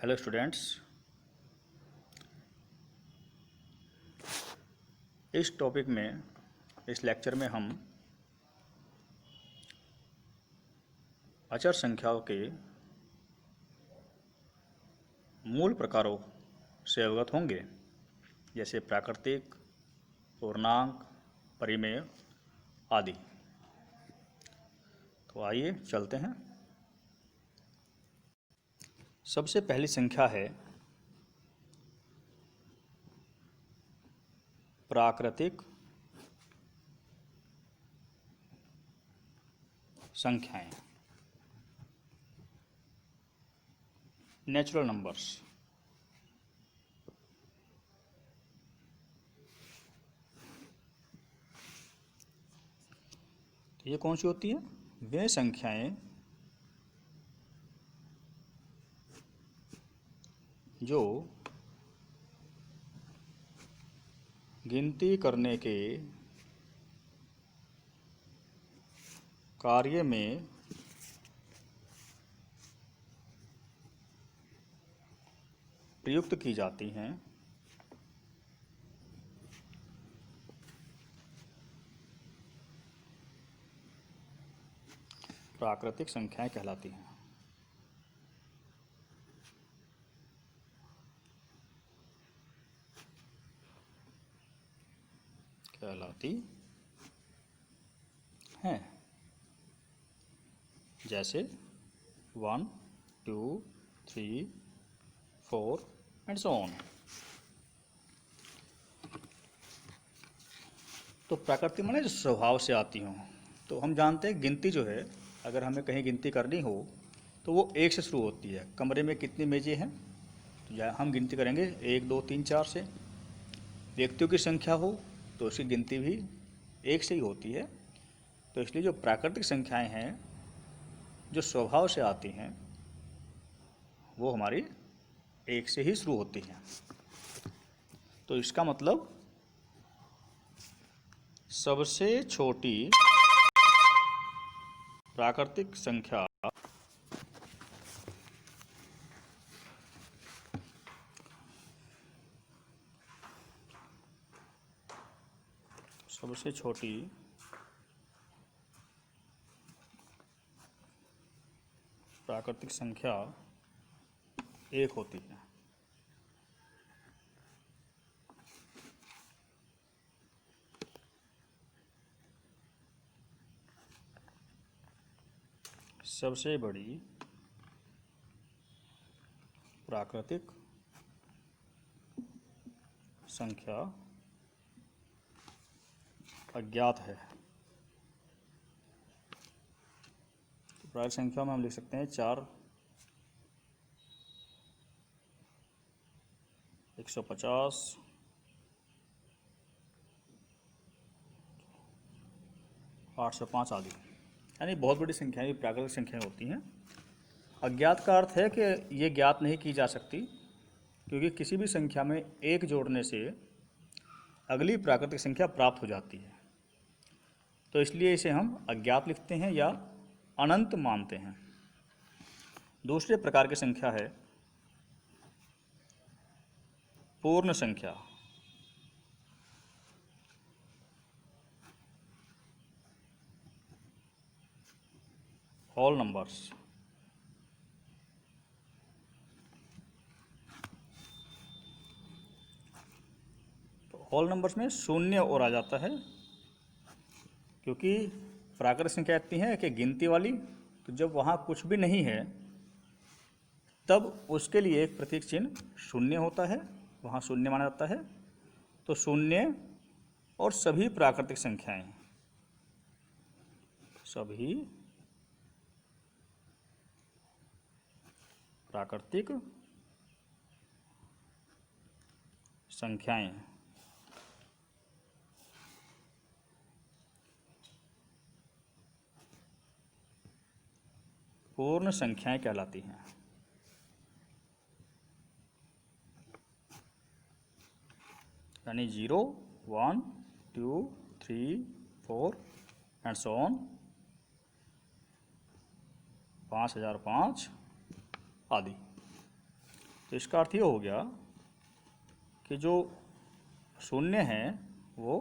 Hello students. इस topic में इस लेक्चर में हम अचर संख्याओं के मूल प्रकारों से अवगत होंगे, जैसे प्राकृतिक, पूर्णांक, परिमेय आदि। तो आइए चलते हैं। सबसे पहली संख्या है प्राकृतिक संख्याएं, नेचुरल नंबर्स। तो ये कौन सी होती है? वे संख्याएं जो गिनती करने के कार्य में प्रयुक्त की जाती हैं, प्राकृतिक संख्याएं कहलाती हैं। हैं जैसे 1, 2, 3, 4 एंड सो ऑन। तो प्राकृतिक माने जो स्वभाव से आती हों। तो हम जानते हैं गिनती जो है, अगर हमें कहीं गिनती करनी हो तो वो 1 से शुरू होती है। कमरे में कितनी मेज़ें हैं, तो हम गिनती करेंगे 1, 2, 3, 4 से। व्यक्तियों की संख्या हो तो उसकी गिनती भी 1 से ही होती है। तो इसलिए जो प्राकृतिक संख्याएं हैं जो स्वभाव से आती हैं वो हमारी 1 से ही शुरू होती हैं। तो इसका मतलब सबसे छोटी प्राकृतिक संख्या सबसे छोटी प्राकृतिक संख्या 1 होती है। सबसे बड़ी प्राकृतिक संख्या अज्ञात है। तो प्राकृतिक संख्या में हम लिख सकते हैं 4, 150, 805 आदि। यानी बहुत बड़ी संख्याएं प्राकृतिक संख्याएं होती हैं। अज्ञात का अर्थ है कि ये ज्ञात नहीं की जा सकती, क्योंकि किसी भी संख्या में 1 जोड़ने से अगली प्राकृतिक संख्या प्राप्त हो जाती है। तो इसलिए इसे हम अज्ञात लिखते हैं या अनंत मानते हैं। दूसरे प्रकार की संख्या है पूर्ण संख्या। Whole numbers. तो होल नंबर्स में शून्य और आ जाता है, क्योंकि प्राकृतिक संख्या कहती है कि गिनती वाली, तो जब वहाँ कुछ भी नहीं है तब उसके लिए एक प्रतीक चिन्ह शून्य होता है, वहाँ शून्य माना जाता है। तो शून्य और सभी प्राकृतिक संख्याएं, सभी प्राकृतिक संख्याएं पूर्ण संख्याएं कहलाती हैं। यानी 0, 1, 2, 3, 4 एंड सो ऑन, 5005 आदि। तो इसका अर्थ ये हो गया कि जो शून्य है वो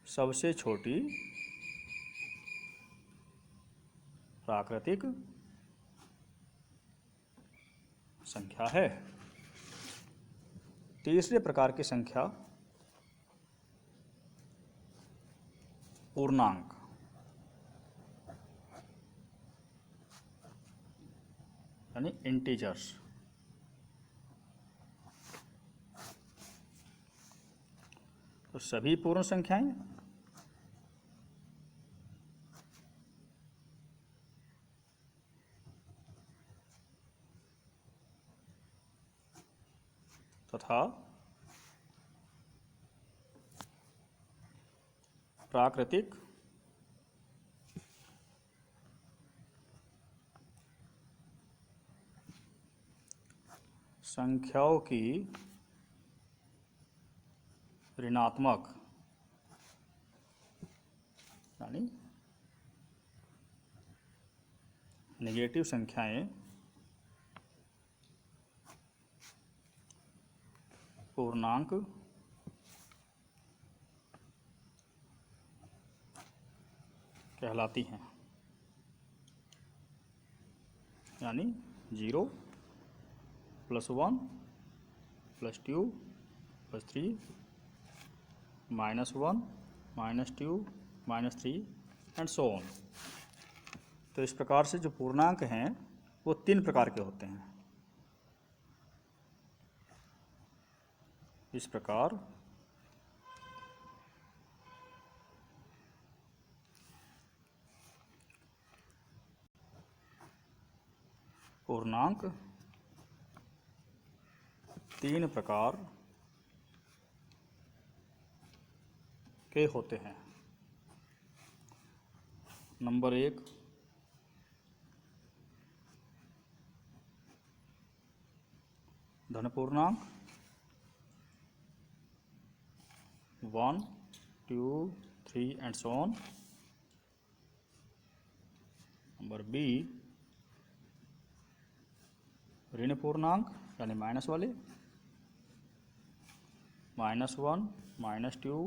सबसे छोटी प्राकृतिक संख्या है। तीसरे प्रकार की संख्या पूर्णांक, यानी इंटीजर्स। तो सभी पूर्ण संख्याएं तथा प्राकृतिक संख्याओं की ऋणात्मक, यानी नेगेटिव संख्याएं पूर्णांक कहलाती हैं। यानी 0 +1 +2 +3 -1 -2 -3 एंड सो ऑन। तो इस प्रकार से जो पूर्णांक हैं वो 3 प्रकार के होते हैं। इस प्रकार पूर्णांक 3 प्रकार के होते हैं। नंबर 1 धन पूर्णांक 1 2 3 and so on. Number B ऋण पूर्णांक यानी माइनस वाले, -1 -2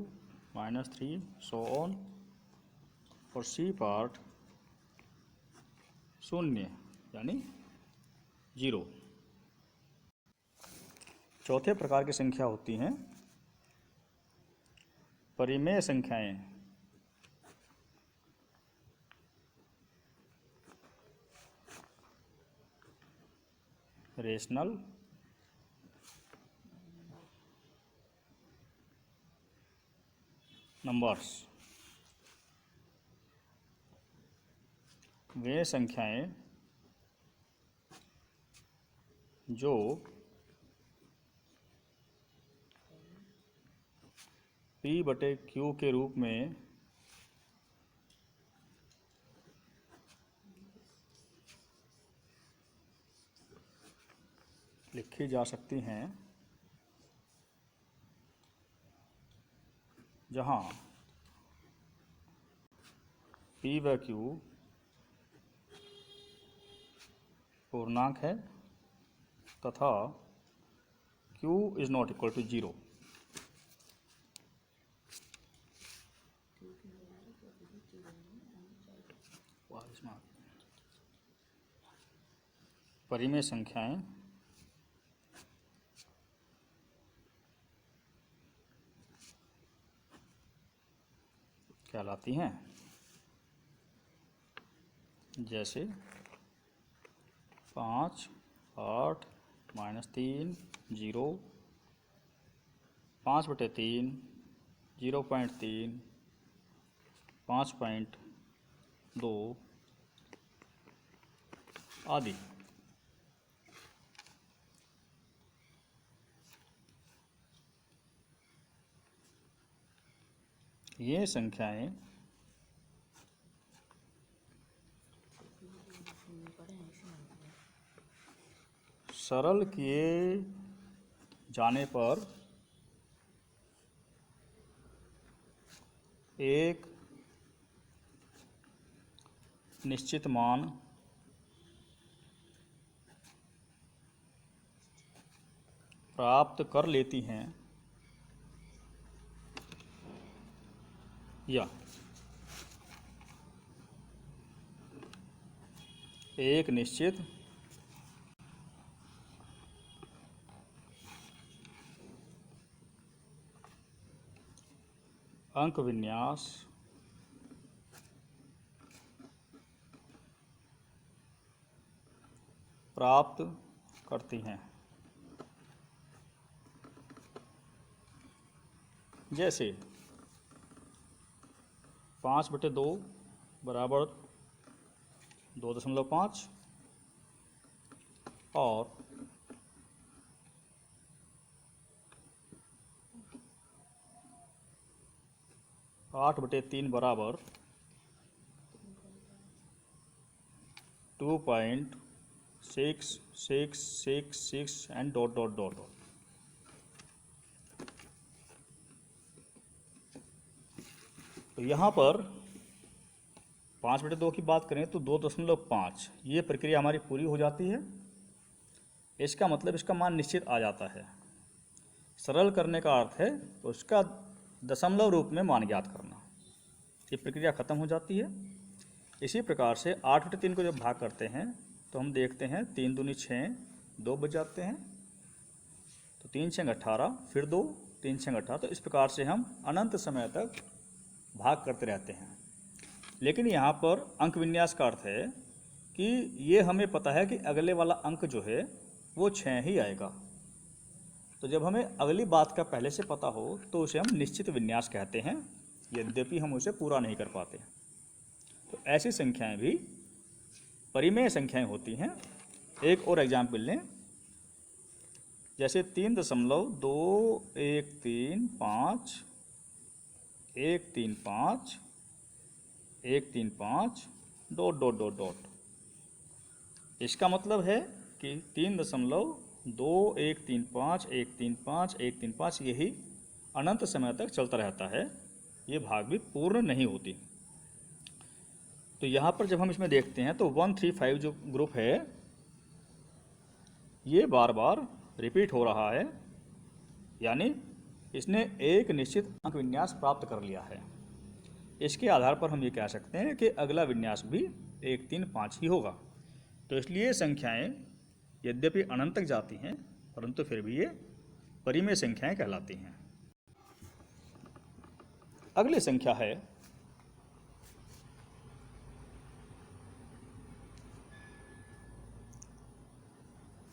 -3 सो ऑन। और सी पार्ट शून्य यानी 0। चौथे प्रकार की संख्या होती हैं परिमेय संख्याएं। रेशनल नंबर्स वे संख्याएं जो P/Q के रूप में लिखी जा सकती हैं, जहां P/Q पूर्णांक है तथा Q is not equal to 0। परिमेय संख्याएं कहलाती हैं, जैसे 5 8 -3 0 5/3 0.3 5.2 आदि। ये संख्याएं सरल किए जाने पर एक निश्चित मान प्राप्त कर लेती हैं या एक निश्चित अंक विन्यास प्राप्त करती हैं। जैसे 5/2 बराबर 2.5 और 8/3 बराबर 2.6666 and dot dot dot dot. तो यहाँ पर 5/2 की बात करें तो 2.5 ये प्रक्रिया हमारी पूरी हो जाती है। इसका मतलब इसका मान निश्चित आ जाता है। सरल करने का अर्थ है तो इसका दशमलव रूप में मान ज्ञात करना। ये प्रक्रिया खत्म हो जाती है। इसी प्रकार से 8/3 को जब भाग करते हैं तो हम देखते हैं 3 दूनी 6, 2 बच जाते हैं, तो 3 6 18, फिर 2, 3 6 18। तो इस प्रकार से हम अनंत समय तक भाग करते रहते हैं। लेकिन यहाँ पर अंक विन्यास का अर्थ है कि ये हमें पता है कि अगले वाला अंक जो है वो 6 ही आएगा। तो जब हमें अगली बात का पहले से पता हो तो उसे हम निश्चित विन्यास कहते हैं, यद्यपि हम उसे पूरा नहीं कर पाते। तो ऐसी संख्याएं भी परिमेय संख्याएं होती हैं। एक और एग्जाम्पल लें, जैसे 3.2135135 135 डॉट डॉट डॉट डॉट। इसका मतलब है कि 3.2135135 यही अनंत समय तक चलता रहता है। ये भाग भी पूर्ण नहीं होती। तो यहाँ पर जब हम इसमें देखते हैं तो 135 जो ग्रुप है ये बार बार रिपीट हो रहा है, यानी इसने एक निश्चित अंक विन्यास प्राप्त कर लिया है। इसके आधार पर हम ये कह सकते हैं कि अगला विन्यास भी 1 3 5 ही होगा। तो इसलिए संख्याएं यद्यपि अनंत तक जाती हैं परंतु फिर भी ये परिमेय संख्याएं कहलाती हैं। अगली संख्या है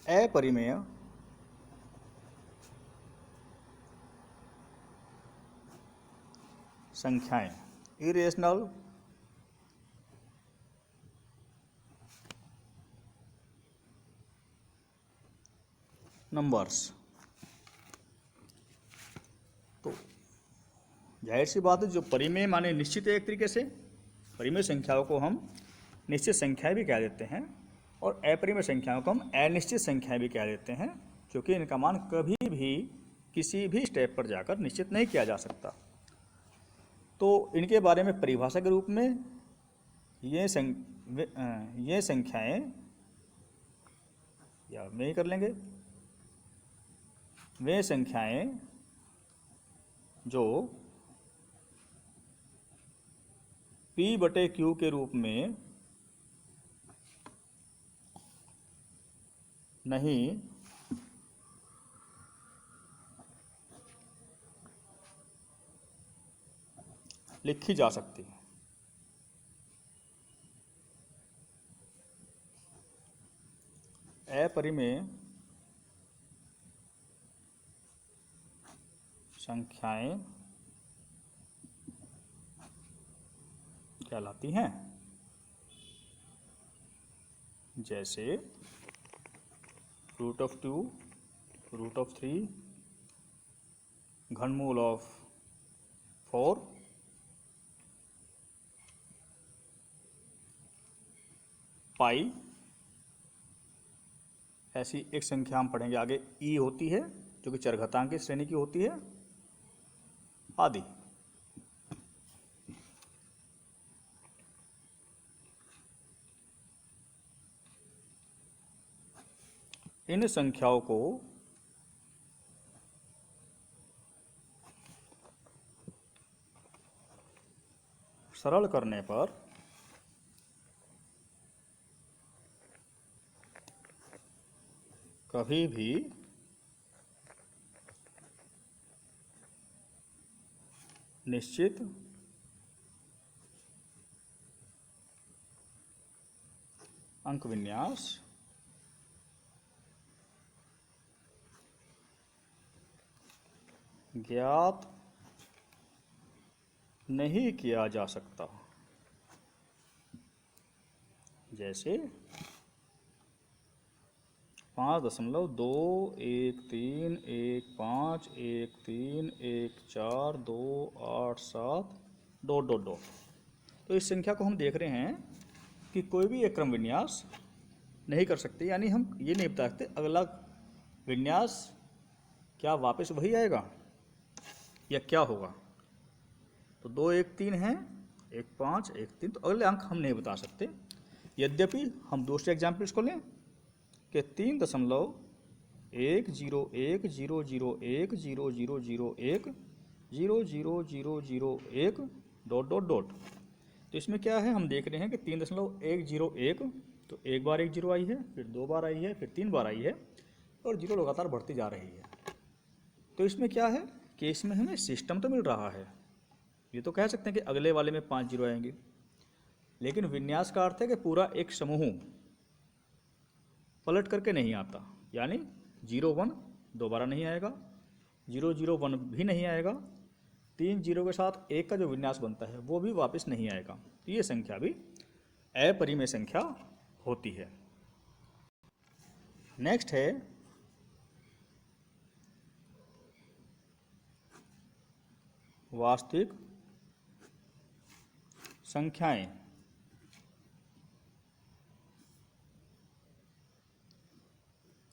अपरिमेय संख्याएं, इरेशनल नंबर्स। तो जाहिर सी बात है, जो परिमेय माने निश्चित है, एक तरीके से परिमेय संख्याओं को हम निश्चित संख्याएं भी कह देते हैं और अपरिमेय संख्याओं को हम अनिश्चित संख्याएं भी कह देते हैं, क्योंकि इनका मान कभी भी किसी भी स्टेप पर जाकर निश्चित नहीं किया जा सकता। तो इनके बारे में परिभाषा के रूप में ये संख्याएं, या में ही कर लेंगे, वे संख्याएं जो P/Q के रूप में नहीं लिखी जा सकती। अपरिमेय संख्याएं कहलाती हैं। जैसे √2, √3, घनमूल ऑफ 4, पाई। ऐसी एक संख्या हम पढ़ेंगे आगे, ई होती है जो कि चरघातांक की श्रेणी की होती है, आदि। इन संख्याओं को सरल करने पर कभी भी निश्चित अंक विन्यास ज्ञात नहीं किया जा सकता। जैसे 5.21315131428 डॉट। तो इस संख्या को हम देख रहे हैं कि कोई भी एक क्रम विन्यास नहीं कर सकते, यानी हम ये नहीं बता सकते अगला विन्यास क्या वापस वही आएगा या क्या होगा। तो 2 1 3 है, 1 5 1 3, तो अगले अंक हम नहीं बता सकते। यद्यपि हम दूसरे एग्जाम्पल्स को लें कि 3.101001000100001 डॉट। तो इसमें क्या है, हम देख रहे हैं कि 3.101, तो एक बार एक जीरो आई है, फिर 2 बार आई है, फिर 3 बार आई है, और जीरो लगातार बढ़ती जा रही है। तो इसमें क्या है कि इसमें हमें सिस्टम तो मिल रहा है। ये तो कह सकते हैं कि अगले वाले में 5 जीरो आएंगे, लेकिन विन्यास का अर्थ है कि पूरा एक समूह पलट करके नहीं आता, यानी 0 1 दोबारा नहीं आएगा, 0 0 1 भी नहीं आएगा, 3 जीरो के साथ एक का जो विन्यास बनता है वो भी वापस नहीं आएगा। तो ये संख्या भी अपरिमेय संख्या होती है। नेक्स्ट है वास्तविक संख्याएं।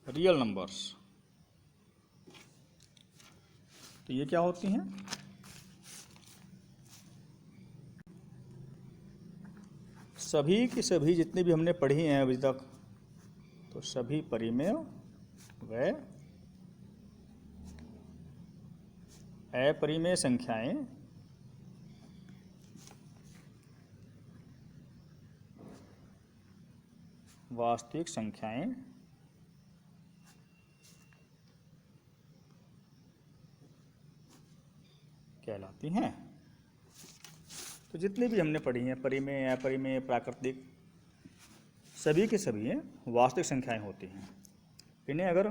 Real numbers. तो ये क्या होती हैं? सभी की सभी जितनी भी हमने पढ़ी हैं अभी तक, तो सभी परिमेय व अपरिमेय संख्याएं वास्तविक संख्याएं कहलाती हैं। तो जितनी भी हमने पढ़ी हैं परिमेय, अपरिमेय, प्राकृतिक, सभी के सभी वास्तविक संख्याएं होती हैं। इन्हें अगर